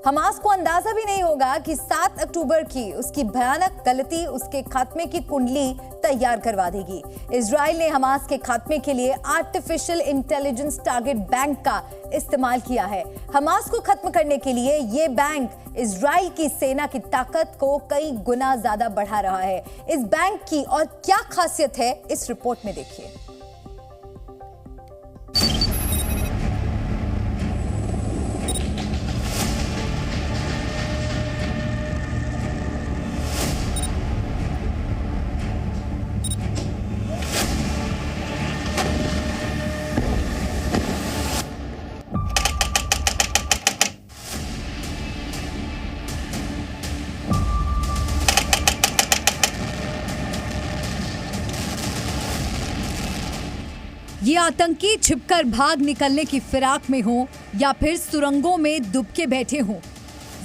Hamas को अंदाजा भी नहीं होगा कि 7 अक्टूबर की उसकी भयानक गलती उसके खात्मे की कुंडली तैयार करवा देगी। इजराइल ने हमास के खात्मे के लिए आर्टिफिशियल इंटेलिजेंस टारगेट बैंक का इस्तेमाल किया है। हमास को खत्म करने के लिए यह बैंक इजराइल की सेना की ताकत को कई गुना ज्यादा बढ़ा रहा है। इस बैंक की और क्या खासियत है, इस रिपोर्ट में देखिए। ये आतंकी छिपकर भाग निकलने की फिराक में हो या फिर सुरंगों में दुबके बैठे हों,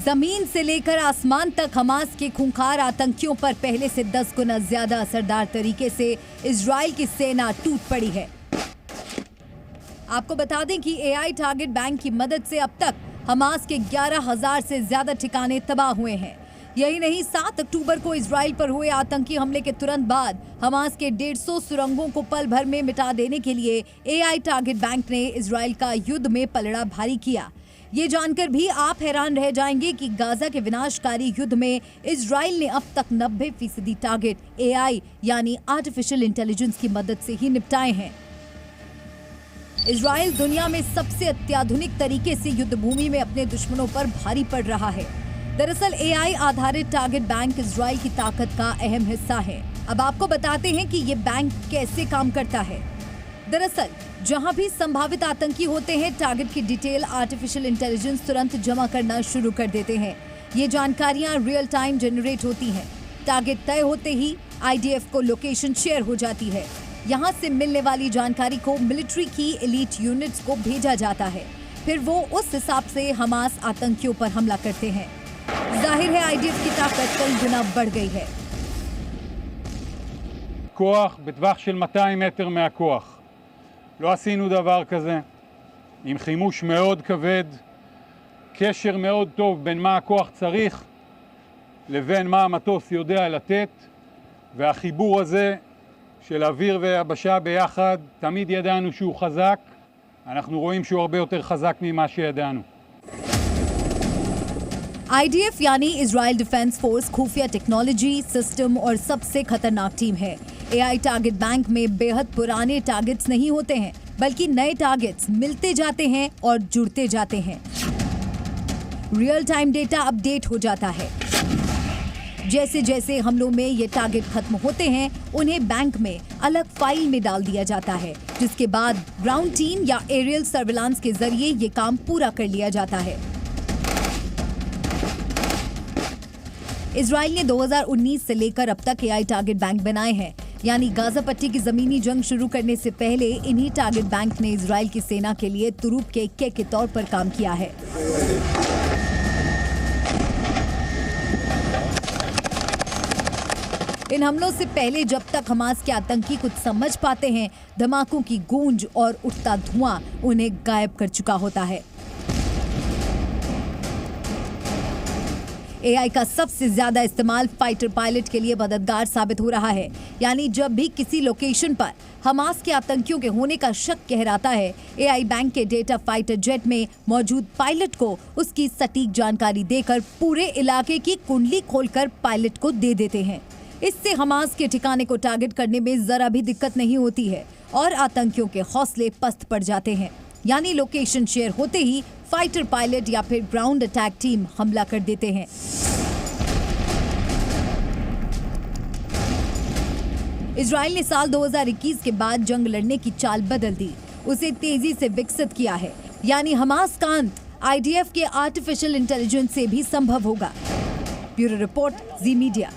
जमीन से लेकर आसमान तक हमास के खूंखार आतंकियों पर पहले से 10 गुना ज्यादा असरदार तरीके से इजराइल की सेना टूट पड़ी है। आपको बता दें कि एआई टारगेट बैंक की मदद से अब तक हमास के 11,000 से ज्यादा ठिकाने तबाह हुए हैं। यही नहीं, 7 अक्टूबर को इजराइल पर हुए आतंकी हमले के तुरंत बाद हमास के 150 सुरंगों को पल भर में मिटा देने के लिए एआई टारगेट बैंक ने इजराइल का युद्ध में पलड़ा भारी किया। ये जानकर भी आप हैरान रह जाएंगे कि गाजा के विनाशकारी युद्ध में इजराइल ने अब तक 90% टारगेट एआई यानी आर्टिफिशियल इंटेलिजेंस की मदद से ही निपटाए हैं। इजराइल दुनिया में सबसे अत्याधुनिक तरीके से युद्ध भूमि में अपने दुश्मनों पर भारी पड़ रहा है। दरअसल एआई आधारित टारगेट बैंक इजराइल की ताकत का अहम हिस्सा है। अब आपको बताते हैं कि ये बैंक कैसे काम करता है। दरअसल जहां भी संभावित आतंकी होते हैं, टारगेट की डिटेल आर्टिफिशियल इंटेलिजेंस तुरंत जमा करना शुरू कर देते हैं। ये जानकारियां रियल टाइम जनरेट होती हैं। टारगेट तय होते ही आईडीएफ को लोकेशन शेयर हो जाती है। यहां से मिलने वाली जानकारी को मिलिट्री की एलीट यूनिट्स को भेजा जाता है। फिर वो उस हिसाब से हमास आतंकियों पर हमला करते हैं। जाहिर है आईडीएफ की ताकत कई गुना बढ़ गई है। כוח בטווח של 200 מטר מהכוח. לא עשינו דבר כזה. עם חימוש מאוד כבד, קשר מאוד טוב בין מה הכוח צריך לבין מה המטוס יודע לתת, והחיבור הזה של אוויר ויבשה ביחד, תמיד ידענו שהוא חזק. אנחנו רואים שהוא הרבה יותר חזק ממה שידענו. आईडीएफ यानी इजराइल डिफेंस फोर्स खुफिया टेक्नोलॉजी, सिस्टम और सबसे खतरनाक टीम है। एआई टारगेट बैंक में बेहद पुराने टारगेट्स नहीं होते हैं, बल्कि नए टारगेट्स मिलते जाते हैं और जुड़ते जाते हैं। रियल टाइम डेटा अपडेट हो जाता है। जैसे जैसे हमलों में ये टारगेट खत्म होते हैं, उन्हें बैंक में अलग फाइल में डाल दिया जाता है, जिसके बाद ग्राउंड टीम या एरियल सर्विलांस के जरिए ये काम पूरा कर लिया जाता है। इजराइल ने 2019 से लेकर अब तक एआई टारगेट बैंक बनाए हैं। यानी गाजा पट्टी की जमीनी जंग शुरू करने से पहले इन्हीं टारगेट बैंक ने इजराइल की सेना के लिए तुरूप के इक्के के तौर पर काम किया है। इन हमलों से पहले जब तक हमास के आतंकी कुछ समझ पाते हैं, धमाकों की गूंज और उठता धुआं उन्हें गायब कर चुका होता है। एआई का सबसे ज्यादा इस्तेमाल फाइटर पायलट के लिए मददगार साबित हो रहा है। यानी जब भी किसी लोकेशन पर हमास के आतंकियों के होने का शक गहराता है, एआई बैंक के डेटा फाइटर जेट में मौजूद पायलट को उसकी सटीक जानकारी देकर पूरे इलाके की कुंडली खोलकर पायलट को दे देते हैं। इससे हमास के ठिकाने को टारगेट करने में जरा भी दिक्कत नहीं होती है और आतंकियों के हौसले पस्त पड़ जाते हैं। यानी लोकेशन शेयर होते ही फाइटर पायलट या फिर ग्राउंड अटैक टीम हमला कर देते हैं। इजराइल ने साल 2021 के बाद जंग लड़ने की चाल बदल दी, उसे तेजी से विकसित किया है। यानी हमास का अंत आईडीएफ के आर्टिफिशियल इंटेलिजेंस से भी संभव होगा। ब्यूरो रिपोर्ट, जी मीडिया।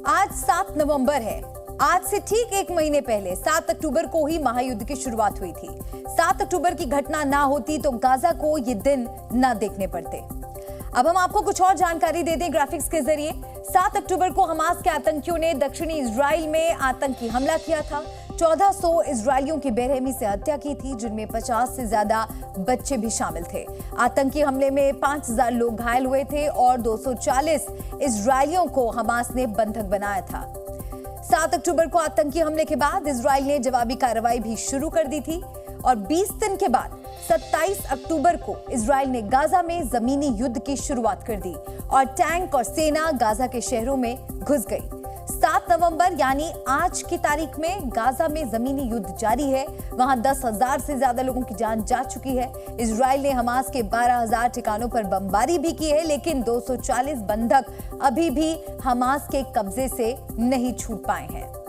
आज 7 नवंबर है। आज से ठीक 1 महीने पहले 7 अक्टूबर को ही महायुद्ध की शुरुआत हुई थी। 7 अक्टूबर की घटना ना होती तो गाजा को ये दिन ना देखने पड़ते। अब हम आपको कुछ और जानकारी दे दें ग्राफिक्स के जरिए। 7 अक्टूबर को हमास के आतंकियों ने दक्षिणी इजराइल में आतंकी हमला किया था। 1400 इजरायलियों की बेरहमी से हत्या की थी, जिनमें 50 से ज्यादा बच्चे भी शामिल थे। आतंकी हमले में 5000 लोग घायल हुए थे और 240 इजरायलियों को हमास ने बंधक बनाया था। 7 अक्टूबर को आतंकी हमले के बाद इजराइल ने जवाबी कार्रवाई भी शुरू कर दी थी और 20 दिन के बाद 27 अक्टूबर को इजराइल ने गाजा में जमीनी युद्ध की शुरुआत कर दी और टैंक और सेना गाजा के शहरों में घुस गई। 7 नवंबर यानी आज की तारीख में गाजा में जमीनी युद्ध जारी है। वहां 10,000 से ज्यादा लोगों की जान जा चुकी है। इजराइल ने हमास के 12,000 ठिकानों पर बमबारी भी की है, लेकिन 240 बंधक अभी भी हमास के कब्जे से नहीं छूट पाए हैं।